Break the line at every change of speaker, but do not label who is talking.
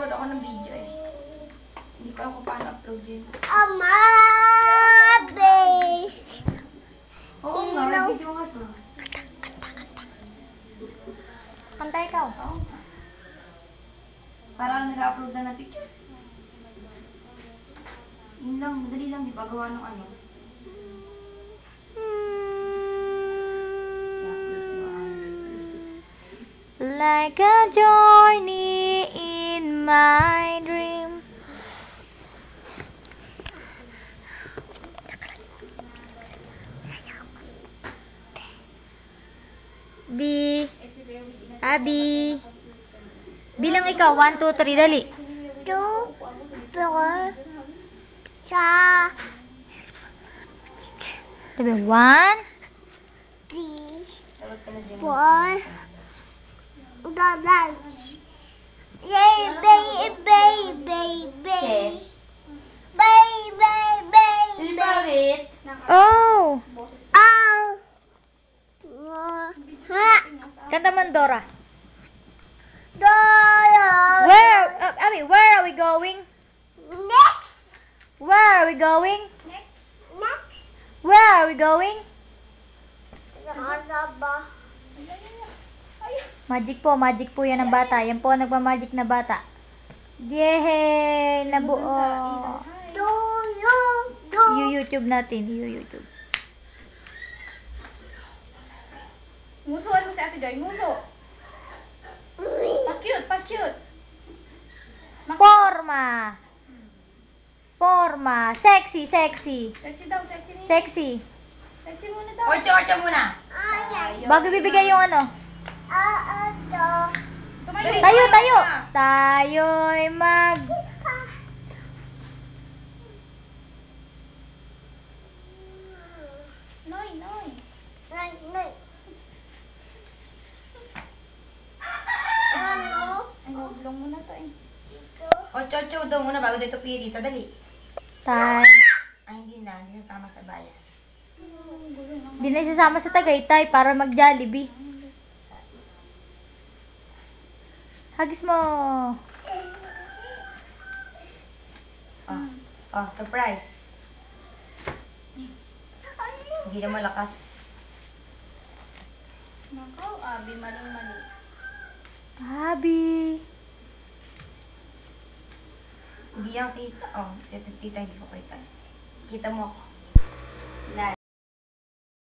nag-upload ako ng video eh. Hindi ko alam kung paano upload yun. Oo nga, may video nga to.
Kanta ikaw.
Oo nga. Parang nag-upload na ng picture. Yun lang, madali lang, di pa gawa ng ano.
Like a journey in my dream. B. Abi. Bilang ikaw. 1, 2, 3. Dali.
2, 4, 5,
1,
3, 4, Yay, baby.
Bakit?
oh. Kanta Mandora. Where are we going? Where are we going? Where are we going? Magic po yan ng bata. Yan po ang nagmamagic na bata. Yehey! Nabuo. YouTube natin. YouTube.
Musuhan mo si Ate Joy, muso. Pa-cute.
Forma. Sexy.
Sexy daw, sexy na yun.
Sexy.
Sexy muna daw. Ocho muna.
Bago bibigay yung ano.
Tumayo.
Tayo. Tayo'y mag...
Noy. Ano, blong muna to eh. Ocho daw muna bago dito pili. Dali.
Tay.
Ay, hindi nasama sa bayan.
Di na isasama sa Tagaytay para mag-Jollibee. Hagis mo.
Surprise. Hindi na malakas. Nakaw, Abi, maling-mali.
Abi.
Hindi yan kita. Tita, hindi ko kita. Kita mo ako.